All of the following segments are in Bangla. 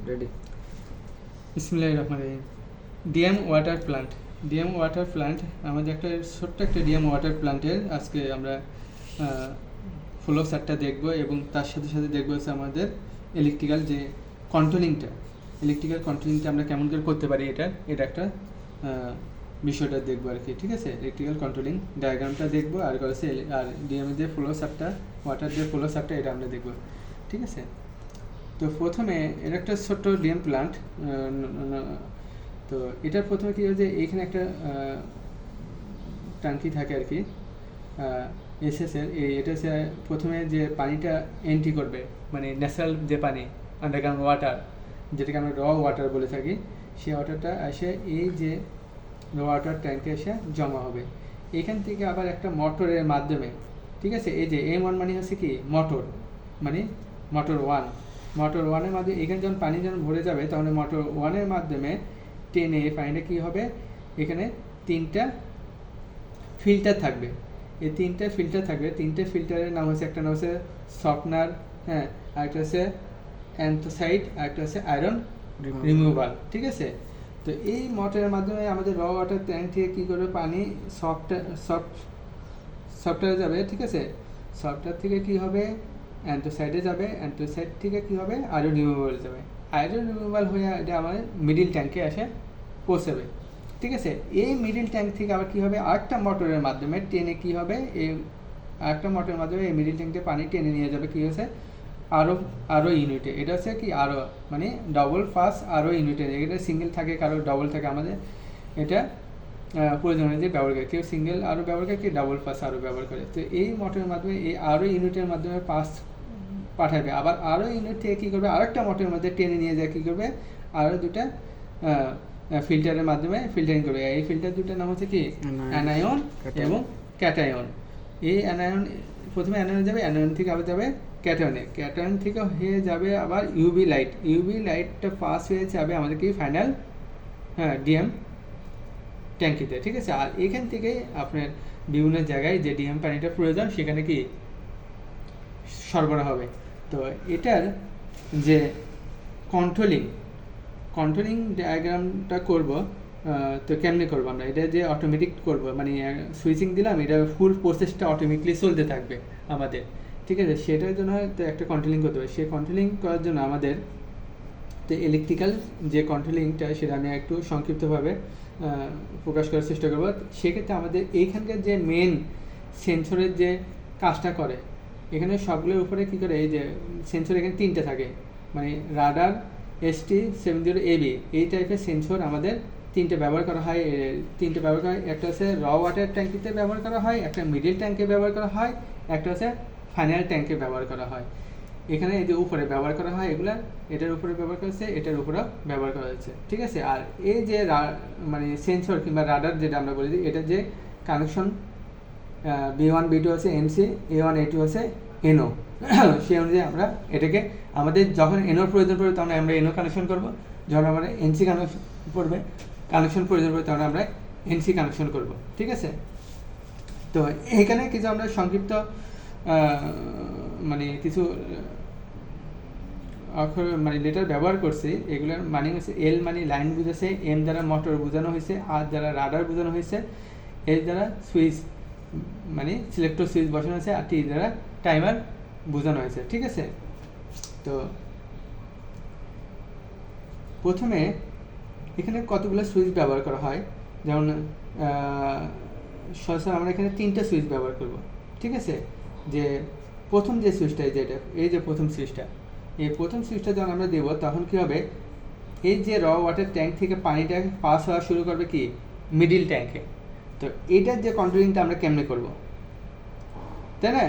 রেডি। বিসমিল্লাহির রহমানির রহিম। DM water plant. DM water plant আমাদের একটা ছোট্ট একটা ডিএম ওয়াটার প্ল্যান্টের আজকে আমরা ফ্লো চার্টটা দেখব এবং তার সাথে সাথে দেখবো হচ্ছে আমাদের ইলেকট্রিক্যাল যে কন্ট্রোলিংটা আমরা কেমন করে করতে পারি এটা একটা বিষয়টা দেখবো আর কি। ঠিক আছে, ইলেকট্রিক্যাল কন্ট্রোলিং ডায়াগ্রামটা দেখবো আর হচ্ছে আর ডিএমের যে ফ্লো চার্টটা ওয়াটার যে ফ্লো চার্টটা এটা আমরা দেখবো। ঠিক আছে, তো প্রথমে এর একটা ছোট্ট ডিএম প্ল্যান্ট। তো এটার প্রথমে কী হয়েছে, এইখানে একটা ট্যাঙ্কি থাকে আর কি এসএসের। এটা হচ্ছে প্রথমে যে পানিটা এন্ট্রি করবে, মানে ন্যাচারাল যে পানি আন্ডারগ্রাউন্ড ওয়াটার, যেটাকে আমরা র ওয়াটার বলে থাকি, সেই ওয়াটারটা এসে এই যে ওয়াটার ট্যাঙ্কে এসে জমা হবে। এখান থেকে আবার একটা মোটরের মাধ্যমে, ঠিক আছে, এই যে M1 মানে হচ্ছে কি মোটর, মানে মোটর ওয়ানের মাধ্যমে এখানে যখন পানি যখন ভরে যাবে তখন মোটর ওয়ানের মাধ্যমে টেনে এই পানিটা কী হবে, এখানে তিনটা ফিল্টার থাকবে। এই তিনটা ফিল্টারের নাম হচ্ছে, একটা নাম হচ্ছে সফটনার, হ্যাঁ, আরেকটা হচ্ছে অ্যান্থোসাইড, আরেকটা হচ্ছে আয়রন রিমুভাল। ঠিক আছে, তো এই মোটরের মাধ্যমে আমাদের র ওয়াটার ট্যাঙ্ক থেকে কী করবে, পানি সফটওয়্যারে যাবে। ঠিক আছে, সফটওয়্যার থেকে কী হবে, অ্যান্থোসাইডে যাবে, অ্যান্থোসাইড থেকে কী হবে, আয়রন রিমুভাল যাবে। আয়রন রিমুভাল হয়ে এটা আমাদের মিডিল ট্যাঙ্কে এসে পৌঁছাবে। ঠিক আছে, এই মিডিল ট্যাঙ্ক থেকে আবার কী হবে, আরেকটা মোটরের মাধ্যমে টেনে কী হবে, এই আরেকটা মোটরের মাধ্যমে এই মিডিল ট্যাঙ্কে পানি টেনে নিয়ে যাবে কী হচ্ছে আরও ইউনিটে। এটা হচ্ছে কি আরও, মানে ডবল ফাস আরও ইউনিটে। এটা সিঙ্গেল থাকে, কারো ডবল থাকে। আমাদের এটা প্রয়োজন যে ব্যবহার করে, কেউ সিঙ্গেল আরও ব্যবহার করে, কেউ ডাবল পাস আরও ব্যবহার করে। তো এই মোটরের মাধ্যমে এই আরও ইউনিটের মাধ্যমে পাস পাঠাবে। আবার আরও ইউনিট থেকে কী করবে, আরেকটা মোটরের মধ্যে টেনে নিয়ে যায় কী করবে, আরও দুটা ফিল্টারের মাধ্যমে ফিল্টারিং করবে। এই ফিল্টার দুটার নাম হচ্ছে কি অ্যানায়ন এবং ক্যাটায়ন। এই অ্যানায়ন প্রথমে অ্যানায়ন যাবে, অ্যানায়ন থেকে আবার যাবে ক্যাটায়ন থেকে হয়ে যাবে আবার ইউভি লাইটটা পাস হয়ে যাবে আমাদের কি ফাইনাল ডিএম ট্যাঙ্কিতে। ঠিক আছে, আর এখান থেকে আপনার বিভিন্ন জায়গায় যে ডিএম পানিটা প্রয়োজন সেখানে কি সরবরাহ হবে। তো এটার যে কন্ট্রোলিং ডায়াগ্রামটা করব, তো কেমনে করবো আমরা এটা, যে অটোমেটিক করব, মানে সুইচিং দিলাম, এটা ফুল প্রসেসটা অটোমেটিকলি চলতে থাকবে আমাদের। ঠিক আছে, সেটার জন্য তো একটা কন্ট্রোলিং করতে হবে। সেই কন্ট্রোলিং করার জন্য আমাদের তো ইলেকট্রিক্যাল যে কন্ট্রোলিংটা সেটা আমি একটু সংক্ষিপ্তভাবে প্রকাশ করার চেষ্টা করব। সেক্ষেত্রে আমাদের এইখানকার যে মেন সেন্সরের যে কাজটা করে, এখানে সবগুলোর উপরে কী করে, এই যে সেন্সর এখানে তিনটে থাকে, মানে রাডার, ST70AB এই টাইপের সেন্সর আমাদের তিনটে ব্যবহার করা হয়। একটা হচ্ছে র ওয়াটার ট্যাঙ্কিতে ব্যবহার করা হয়, একটা মিডিল ট্যাঙ্কে ব্যবহার করা হয়, একটা হচ্ছে ফাইনাল ট্যাঙ্কে ব্যবহার করা হয়। এখানে এই যে উপরে ব্যবহার করা হয় এগুলা, এটার উপরে ব্যবহার করা হচ্ছে, এটার উপরেও ব্যবহার করা হচ্ছে। ঠিক আছে, আর এই যে মানে সেন্সর কিংবা রাডার যেটা আমরা বলি, এটা যে কানেকশন B1 B2 হচ্ছে NC, A1 A2 হচ্ছে NO, সেই অনুযায়ী আমরা এটাকে আমাদের যখন NOর প্রয়োজন পড়বে তখন আমরা NO কানেকশন করব, যখন আমরা NC কানেকশন প্রয়োজন পড়বে তখন আমরা NC কানেকশন করব। ঠিক আছে, তো এখানে কিছু আমরা সংক্ষিপ্ত মানে কিছু অক্ষর মানে লেটার ব্যবহার করছি। এগুলোর মানে হচ্ছে L মানে লাইন বুঝেছে, M দ্বারা মোটর বোঝানো হয়েছে, R দ্বারা রাডার বোঝানো হয়েছে, L দ্বারা সুইচ মানে সিলেক্টর সুইচ বসানো হয়েছে, আর T দ্বারা টাইমার বোঝানো হয়েছে। ঠিক আছে, তো প্রথমে এখানে কতগুলো সুইচ ব্যবহার করা হয়, যেমন সচরাচর আমরা এখানে তিনটা সুইচ ব্যবহার করব। ঠিক আছে, যে প্রথম যে সুইচটা এই যে প্রথম সুইচটা, এই প্রথম সুইচটা যখন আমরা দেবো তখন কী হবে, এই যে র ওয়াটার ট্যাঙ্ক থেকে পানিটা পাস হওয়া শুরু করবে কি মিডিল ট্যাঙ্কে। তো এইটার যে কন্ট্রোলিংটা আমরা কেমনে করব, তাই না,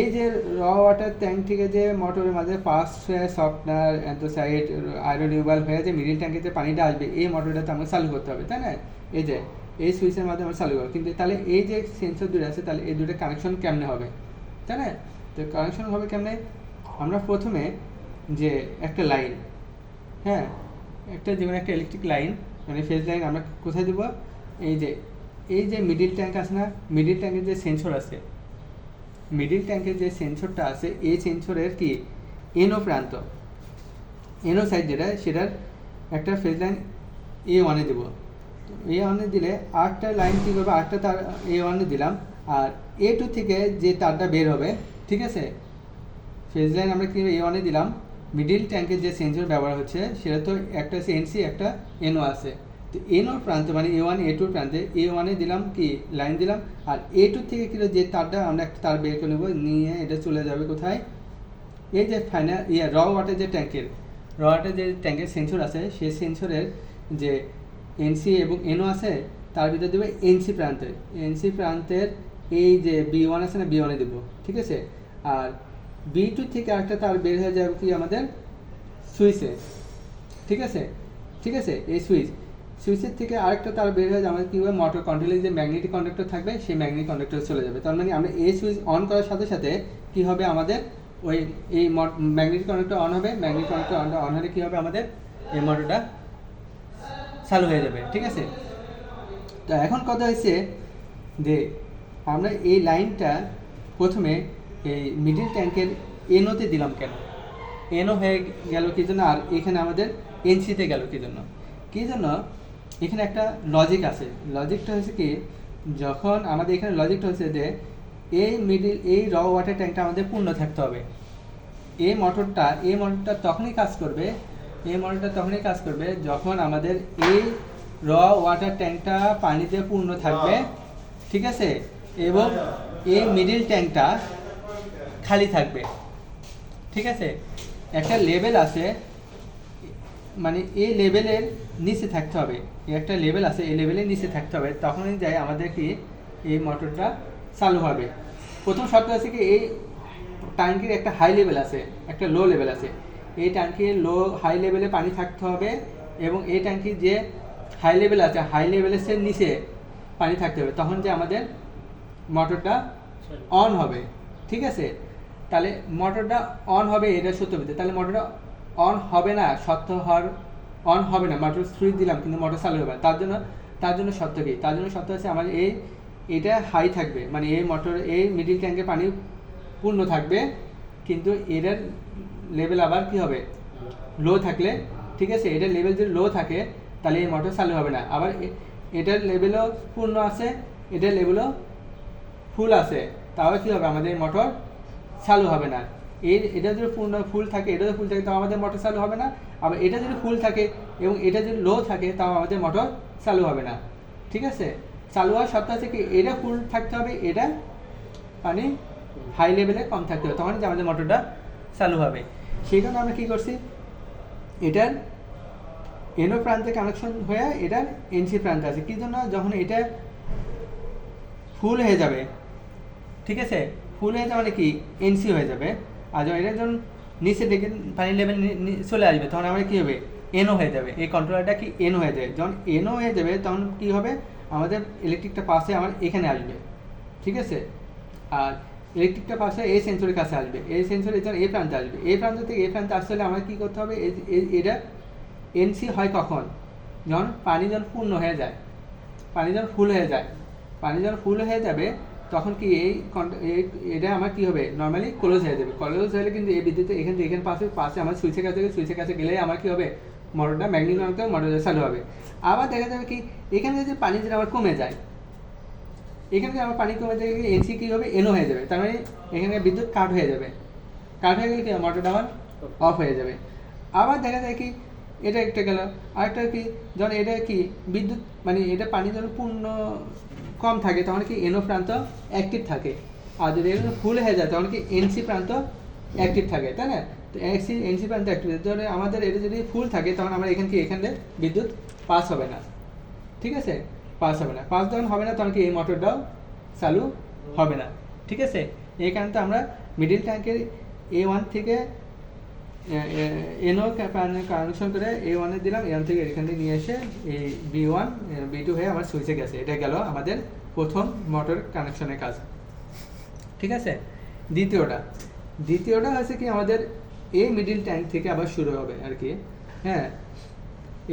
এই যে র ওয়াটার ট্যাঙ্ক থেকে যে মোটরের মাঝে পাস হয়ে সফটনার, অ্যান্থোসাইড, আয়রন রিমুভাল হয়ে যে মিডিল ট্যাঙ্কে যে পানিটা আসবে, এই মোটরটাতে আমরা চালু করতে হবে, তাই না, এই যে এই সুইচের মাধ্যমে আমরা চালু করবো। কিন্তু তাহলে এই যে সেন্সর দুটো আছে, তাহলে এই দুটো কানেকশন কেমনে হবে, তাই না, তো কানেকশন হবে কেমনে, আমরা প্রথমে যে একটা লাইন, হ্যাঁ, যেমন একটা ইলেকট্রিক লাইন মানে ফেজ লাইন আমরা কোথায় দেবো, এই যে মিডিল ট্যাঙ্ক আছে না, মিডিল ট্যাঙ্কের যে সেন্সর আছে, মিডিল ট্যাঙ্কের যে সেন্সরটা আছে, এই সেন্সরের কি NO প্রান্ত, এনও সাইড যেটা সেটার একটা ফেজ লাইন A1 দেবো। A1 দিলে আরেকটা লাইন কী করবো, আরেকটা তার A1 দিলাম, আর A2 থেকে যে তারটা বের হবে, ঠিক আছে, ফেজ লাইন আমরা কীভাবে A1 দিলাম, মিডিল ট্যাঙ্কের যে সেন্সর ব্যবহার হচ্ছে সেটা তো একটা আছে এনসি, একটা এনও আছে। তো এনওর প্রান্তে মানে A1 A2 প্রান্তে A1 দিলাম কি লাইন দিলাম, আর A2 থেকে কি যে তারটা আমরা একটা তার বের করে নেবো, নিয়ে এটা চলে যাবে কোথায়, এই যে ফাইনাল র ওয়াটার যে ট্যাঙ্কের যে ট্যাঙ্কের সেন্সর আছে সেই সেন্সরের যে এনসি এবং এনও আছে তার ভিতরে দেবে এনসি প্রান্তের এই যে B1 আছে না, B1 দেবো, ঠিক আছে। আর B2 থেকে আরেকটা তার বের হয়ে যাবে কি আমাদের সুইচে, ঠিক আছে, এই সুইচের থেকে আরেকটা তার বের হয়ে যাবে আমাদের কী হবে, মোটর কন্ট্রোলের যে ম্যাগনেটিক কন্ডাক্টর থাকবে সেই ম্যাগনেটিক কন্ডাক্টর চলে যাবে। তার মানে আমরা এই সুইচ অন করার সাথে সাথে কী হবে, আমাদের ওই এই ম্যাগনেটিক কন্ডাক্টর অন হবে, ম্যাগনেটিক কন্ডাক্টর অন হলে কী হবে, আমাদের এই মোটরটা চালু হয়ে যাবে, ঠিক আছে। তো এখন কথা হচ্ছে যে আমরা এই লাইনটা প্রথমে এই মিডিল ট্যাঙ্কের এনওতে দিলাম কেন, এনও হয়ে গেল কী জন্য, আর এখানে আমাদের এনসিতে গেল কী জন্য, এখানে একটা লজিক আছে। লজিকটা হচ্ছে কি, যখন আমাদের এখানে লজিকটা হচ্ছে যে এই র ওয়াটার ট্যাঙ্কটা আমাদের পূর্ণ থাকতে হবে। এই মোটরটা তখনই কাজ করবে যখন আমাদের এই র ওয়াটার ট্যাঙ্কটা পানিতে পূর্ণ থাকবে, ঠিক আছে, এবং এই মিডিল ট্যাঙ্কটা খালি থাকবে, ঠিক আছে। একটা লেভেল আছে, মানে এই লেভেলের নিচে থাকতে হবে, একটা লেভেল আছে, এই লেভেলের নিচে থাকতে হবে, তখনই যাই আমাদের কি এই মোটরটা চালু হবে। প্রথম শর্ত আছে কি, এই ট্যাঙ্কির একটা হাই লেভেল আছে, একটা লো লেভেল আছে। এই ট্যাঙ্কির হাই লেভেলে পানি থাকতে হবে, এবং এই ট্যাঙ্কির যে হাই লেভেল আছে, হাই লেভেলের নিচে পানি থাকতে হবে, তখন যে আমাদের মোটরটা অন হবে, ঠিক আছে। তাহলে মোটরটা অন হবে, এটা সত্য ভিত্তি। তাহলে মোটরটা অন হবে না, অন হবে না, মোটর সুইচ দিলাম কিন্তু মোটর চালু হবে না। তার জন্য সত্য কি, সত্য আছে আমার এটা হাই থাকবে, মানে এই মিডিল ট্যাঙ্কে পানি পূর্ণ থাকবে, কিন্তু এটার লেভেল আবার কি হবে, লো থাকলে, ঠিক আছে। এটার লেভেল যদি লো থাকে তাহলে এই মোটর চালু হবে না। আবার এটার লেভেলও পূর্ণ আছে, এটার লেভেলও ফুল আছে, তাহলে কী হবে, আমাদের মোটর চালু হবে না। এটা যদি ফুল থাকে, এটা যদি ফুল থাকে, তাও আমাদের মোটর চালু হবে না। আবার এটা যদি ফুল থাকে এবং এটা যদি লো থাকে, তাও আমাদের মোটর চালু হবে না, ঠিক আছে। চালু হওয়ার সত্ত্বে আছে কি, এটা ফুল থাকতে হবে, এটা পানি হাই লেভেলে কম থাকতে হবে, তখন যে আমাদের মোটরটা চালু হবে। সেই কারণে আমরা কী করছি, এটার এনও প্রান্তে কানেকশন হয়ে এটার এনসি প্রান্তে আছে। কী জন্য, যখন এটা ফুল হয়ে যাবে, ঠিক আছে, ফুল হয়ে যাবে মানে কি এনসি হয়ে যাবে, আর যখন এটা যখন নিচে দেখে পানি লেভেল চলে আসবে, তখন আমার কী হবে, এনও হয়ে যাবে। এই কন্ট্রোলারটা কি এনও হয়ে যাবে। যখন এনও হয়ে যাবে তখন কী হবে, আমাদের ইলেকট্রিকটা পাশে আমার এখানে আসবে, ঠিক আছে। আর ইলেকট্রিকটা পাশে এই সেন্সরের কাছে আসবে, এই সেন্সরে যখন এই প্রান্তে আসবে, এই প্রান্ত থেকে এই প্রান্তে আসতে হলে আমার কী করতে হবে, এটা এনসি হয় কখন, যখন পানি যখন পূর্ণ হয়ে যায়, পানি যখন ফুল হয়ে যাবে, তখন কি এটা আমার কী হবে, নর্মালি ক্লোজ হয়ে যাবে। ক্লোজ হলে কিন্তু এই বিদ্যুৎ এখান থেকে এখানে পাশে আমার সুইচের কাছে গেলে আমার কী হবে, মোটরটা ম্যাগনেটিক মোটরটা চালু হবে। আবার দেখা যাবে কি, এখানে যদি পানি যদি আবার কমে যায়, এখানে আমার পানি কমে যায়, এনসি কী হবে, এনও হয়ে যাবে। তার মানে এখানে বিদ্যুৎ কাট হয়ে গেলে কি মোটরটা আমার অফ হয়ে যাবে। আবার দেখা যায় কি, এটা একটা গেল, আরেকটা কি, যখন এটা কি বিদ্যুৎ মানে এটা পানি যখন পূর্ণ কম থাকে, তখন কি এনও প্রান্ত অ্যাক্টিভ থাকে, আর যদি এগুলো ফুল হয়ে যায় তখন কি এনসি প্রান্ত অ্যাক্টিভ থাকে, তাই না। তো এনসি প্রান্ত অ্যাক্টিভ, ধরে আমাদের এটা যদি ফুল থাকে তখন আমরা এখানে বিদ্যুৎ পাস হবে না, ঠিক আছে, পাস যখন হবে না তখন কি এই মোটরটাও চালু হবে না, ঠিক আছে। এই কারণে আমরা মিডিল ট্যাঙ্কের A1 থেকে এনও কানেকশন করে A1 দিলাম, A1 থেকে এখান থেকে নিয়ে এসে এই B1 B2 হয়ে আমার সুইচে গেছে। এটা গেল আমাদের প্রথম মোটর কানেকশনের কাজ, ঠিক আছে। দ্বিতীয়টা হচ্ছে কি, আমাদের এই মিডিল ট্যাঙ্ক থেকে আবার শুরু হবে আর কি, হ্যাঁ।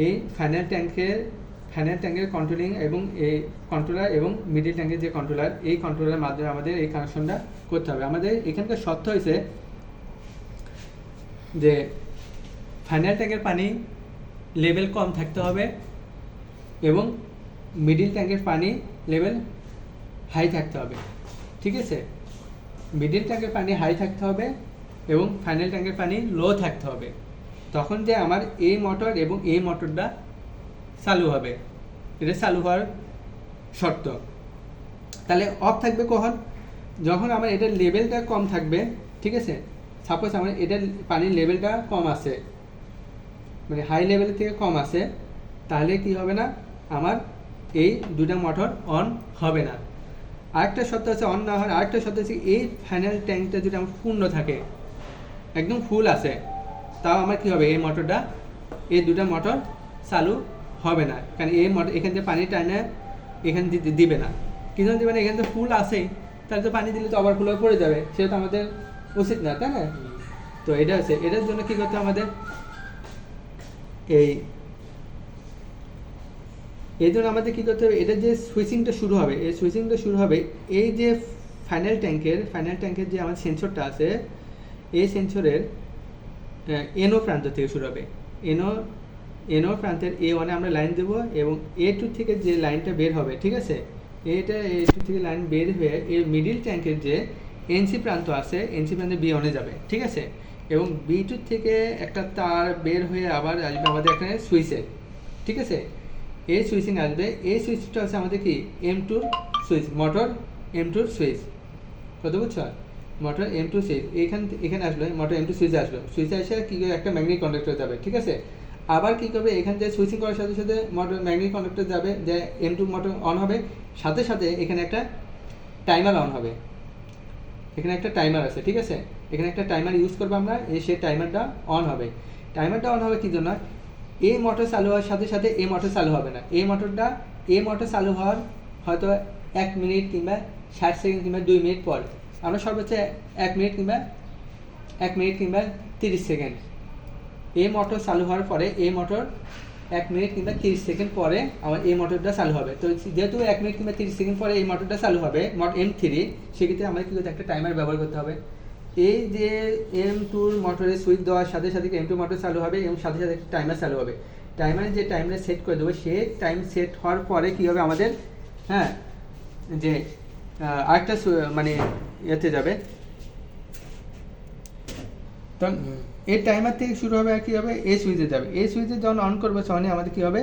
এই ফাইনাল ট্যাঙ্কের কন্ট্রোলিং এবং এই কন্ট্রোলার এবং মিডিল ট্যাঙ্কের যে কন্ট্রোলার, এই কন্ট্রোলারের মাধ্যমে আমাদের এই কানেকশনটা করতে হবে। আমাদের এখানকার শর্ত হয়েছে যে ফাইনাল ট্যাঙ্কের পানি লেভেল কম থাকতে হবে এবং মিডিল ট্যাঙ্কের পানি লেভেল হাই থাকতে হবে, ঠিক আছে? মিডিল ট্যাঙ্কের পানি হাই থাকতে হবে এবং ফাইনাল ট্যাঙ্কের পানি লো থাকতে হবে। তখন যে আমার এই মোটর এবং এই মোটরটা চালু হবে, এটা চালু হওয়ার শর্ত। তাহলে অফ থাকবে কখন? যখন আমার এটার লেভেলটা কম থাকবে, ঠিক আছে? সাপোজ আমার এটার পানির লেভেলটা কম আছে, মানে হাই লেভেল থেকে কম আছে, তাহলে কি হবে না, আমার এই দুটা মোটর অন হবে না। আরেকটা শর্ত আছে অন না হওয়ার, আরেকটা শর্ত আছে এই ফাইনাল ট্যাঙ্কটা যদি আমার পূর্ণ থাকে, একদম ফুল আছে, তাও আমার কী হবে, এই মোটরটা, এই দুটা মোটর চালু হবে না। কারণ এই মোটর এখান থেকে পানি টানে এখান দিবে না, কিন্তু দিবে না, এখান থেকে ফুল আসেই, তাহলে তো পানি দিলে তো আবার ফুল পড়ে যাবে, সেটা তো আমাদের উচিত না, তাই না? তো এটা আছে, এটার জন্য কী করতে আমাদের, এই জন্য আমাদের কী করতে হবে, এটা যে সুইচিংটা শুরু হবে, এই সুইচিংটা শুরু হবে এই যে ফাইনাল ট্যাঙ্কের যে আমার সেন্সরটা আছে, এই সেন্সরের এনও প্রান্ত থেকে শুরু হবে। এনও প্রান্তের A1 আমরা লাইন দেবো এবং A2 থেকে যে লাইনটা বের হবে, ঠিক আছে, A2 থেকে লাইন বের হয়ে এই মিডিল ট্যাঙ্কের যে এনসি প্রান্ত আছে, এনসি প্রান্তে B1 যাবে, ঠিক আছে? এবং B2 থেকে একটা তার বের হয়ে আবার আসবে আমাদের এখানে সুইচে, ঠিক আছে? এই সুইচিং আসবে, এই সুইচটা হচ্ছে আমাদের কি M2 switch, motor M2 switch, কত বুঝছো? মোটর M2 সুইচ এখানে আসলো, মোটর M2 সুইচে আসলো, সুইচে এসে কী করে একটা ম্যাগনেটিক কন্ডাক্টর যাবে, ঠিক আছে? আবার কী করবে, এখান থেকে সুইচিং করার সাথে সাথে মোটর ম্যাগনেটিক কন্ডাক্টর যাবে, যে M2 মোটর অন হবে, সাথে সাথে এখানে একটা টাইমার অন হবে, এখানে একটা টাইমার আছে, ঠিক আছে? এখানে একটা টাইমার ইউজ করবো আমরা, সেই টাইমারটা অন হবে। টাইমারটা অন হবে কী জন্য? এই মোটর চালু হওয়ার সাথে সাথে এই মোটর চালু হবে না, এই মোটর চালু হওয়ার হয়তো 1 মিনিট কিংবা 60 সেকেন্ড কিংবা 2 মিনিট পর, আমরা সর্বোচ্চ 1 মিনিট কিংবা 30 সেকেন্ড, এই মোটর চালু হওয়ার পরে এই মোটর 1 মিনিট কিংবা 30 সেকেন্ড পরে আমার এই মোটরটা চালু হবে। তো যেহেতু 1 মিনিট কিংবা 30 সেকেন্ড পরে এই মোটরটা চালু হবে, M3, সেক্ষেত্রে আমাদের কী করতে একটা টাইমার ব্যবহার করতে হবে। এই যে M2 মোটরের সুইচ দেওয়ার সাথে সাথে M2 মোটর চালু হবে এবং সাথে সাথে একটা টাইমার চালু হবে। টাইমারে যে টাইমটা সেট করে দেবো, সেই টাইম সেট হওয়ার পরে কী হবে আমাদের, হ্যাঁ, যে আরেকটা মানে ইয়েতে যাবে, তখন এই টাইমার থেকে শুরু হবে আর কী হবে, এই সুইচে যাবে, এই সুইচে যখন অন করবো তখনই আমাদের কী হবে,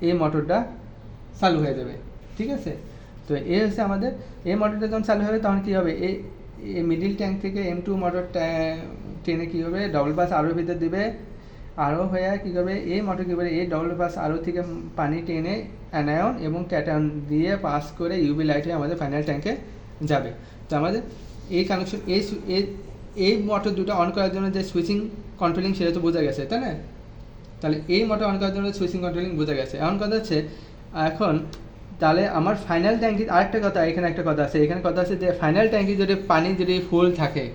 এই মোটরটা চালু হয়ে যাবে, ঠিক আছে? তো এই হচ্ছে আমাদের, এই মোটরটা যখন চালু হবে তখন কী হবে, এই মিডিল ট্যাঙ্ক থেকে M2 মোটর টেনে কী হবে, ডবল পাস আরও ভিতর দেবে, আরও হয়ে কী করবে, এই মোটর কী করে এই ডবল পাস আরও থেকে পানি টেনে অ্যানায়ন এবং ক্যাটায়ন দিয়ে পাস করে ইউভি লাইট হয়ে আমাদের ফাইনাল ট্যাঙ্কে যাবে। তো আমাদের এই কানেকশন, এই মোটর দুটো অন করার জন্য যে সুইচিং কন্ট্রোলিং, সেটা তো বোঝা গেছে, তাই না? তাহলে এই মোটর অন করার জন্য সুইচিং কন্ট্রোলিং বোঝা গেছে। এমন কথা হচ্ছে এখন, তাহলে আমার ফাইনাল ট্যাঙ্কি, আরেকটা কথা, এখানে একটা কথা আছে, এখানে কথা আছে যে ফাইনাল ট্যাঙ্কি যদি পানি যদি ফুল থাকে,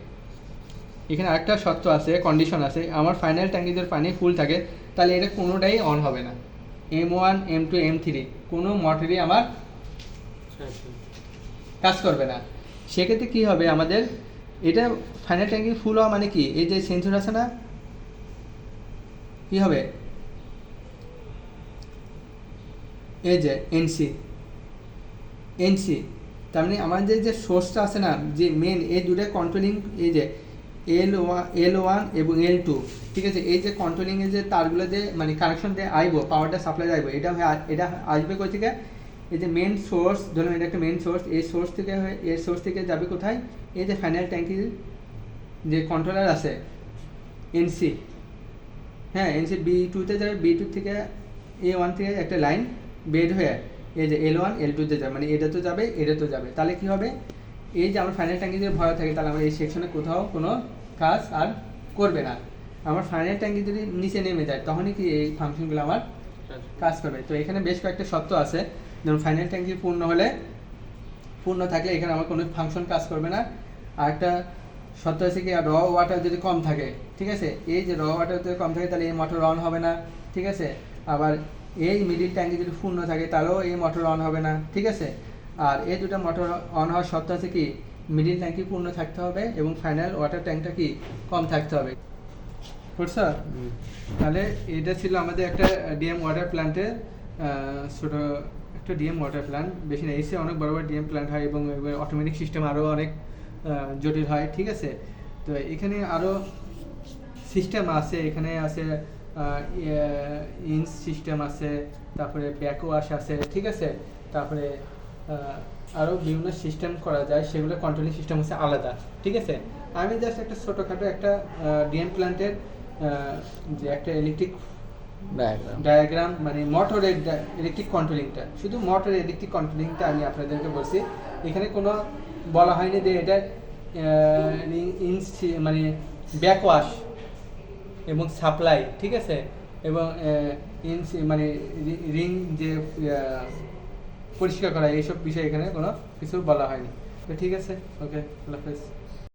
এখানে আরেকটা শর্ত আছে, কন্ডিশন আছে, আমার ফাইনাল ট্যাঙ্কি যদি পানি ফুল থাকে, তাহলে এটা কোনোটাই অন হবে না, M1 M2 M3 কোনো মোটরই আমার কাজ করবে না। সেক্ষেত্রে কী হবে আমাদের, এটা ফাইনাল ট্যাঙ্কি ফুল হওয়া মানে কি, এই যে সেন্সর আছে না, কী হবে, এই যে এনসি, তার মানে আমাদের যে সোর্সটা আছে না, যে মেন, এই দুটো কন্ট্রোলিং, এই যে L1 এবং L2, ঠিক আছে, এই যে কন্ট্রোলিংয়ের যে তারগুলো যে মানে কানেকশন দিয়ে আইবো, পাওয়ারটা সাপ্লাই যাইবো, এটা আসবে কোথা থেকে, এই যে মেন সোর্স, ধরুন এটা একটা মেন সোর্স, এই সোর্স থেকে যাবে কোথায়, এই যে ফাইনাল ট্যাঙ্কির যে কন্ট্রোলার আছে এনসি, হ্যাঁ, এনসি B2-তে যাবে, B2 থেকে A1 থেকে একটা লাইন বের হয়ে এই যে L1 L2-তে যাবে, মানে এটা তো যাবে, তাহলে কী হবে, এই যে আমার ফাইনাল ট্যাঙ্কি যদি ভরা থাকে, তাহলে আমার এই সেকশনে কোথাও কোনো কাজ আর করবে না। আমার ফাইনাল ট্যাঙ্কি যদি নিচে নেমে যায়, তখনই কি এই ফাংশনগুলো আমার কাজ করবে। তো এখানে বেশ কয়েকটা শর্ত আছে, যেমন ফাইনাল ট্যাঙ্কি পূর্ণ থাকলে এখানে আমার কোনো ফাংশন কাজ করবে না। আর একটা শর্ত আছে কি, র ওয়াটার যদি কম থাকে, ঠিক আছে, এই যে র ওয়াটার যদি কম থাকে, তাহলে এই মোটর অন হবে না, ঠিক আছে। আবার এই মিডিল ট্যাঙ্কি যদি পূর্ণ থাকে, তাহলেও এই মোটর অন হবে না, ঠিক আছে। আর এই দুটো মোটর অন হওয়ার শর্ত আছে কি, মিডিল ট্যাঙ্কি পূর্ণ থাকতে হবে এবং ফাইনাল ওয়াটার ট্যাঙ্কটা কি কম থাকতে হবে। করছো? তাহলে এটা ছিল আমাদের একটা ডিএম ওয়াটার প্ল্যান্টের ছোটো একটা ডিএম ওয়াটার প্ল্যান্ট, বেশি না, এসে অনেক বড় বড় ডিএম প্ল্যান্ট হয় এবং অটোমেটিক সিস্টেম আরও অনেক জটিল হয়, ঠিক আছে? তো এখানে আরও সিস্টেম আছে, এখানে আছে ইঞ্চ সিস্টেম আছে, তারপরে ব্যাকওয়াশ আছে, ঠিক আছে? তারপরে আরও বিভিন্ন সিস্টেম করা যায়, সেগুলো কন্ট্রোলিং সিস্টেম হচ্ছে আলাদা, ঠিক আছে? আমি জাস্ট একটা ছোটোখাটো একটা ডিএম প্ল্যান্টের যে একটা ইলেকট্রিক ডায়াগ্রাম মানে মোটরের ইলেকট্রিক কন্ট্রোলিংটা, শুধু মোটরের ইলেকট্রিক কন্ট্রোলিংটা আমি আপনাদেরকে বলছি। এখানে কোনো বলা হয়নি যে এটা ইঞ্চ মানে ব্যাকওয়াশ এবং সাপ্লাই, ঠিক আছে? এবং ইঞ্চ মানে রিং যে পরিষ্কার করা, এইসব বিষয়ে এখানে কোনো কিছু বলা হয়নি। তো ঠিক আছে, ওকে, আল্লাহ হাফেজ।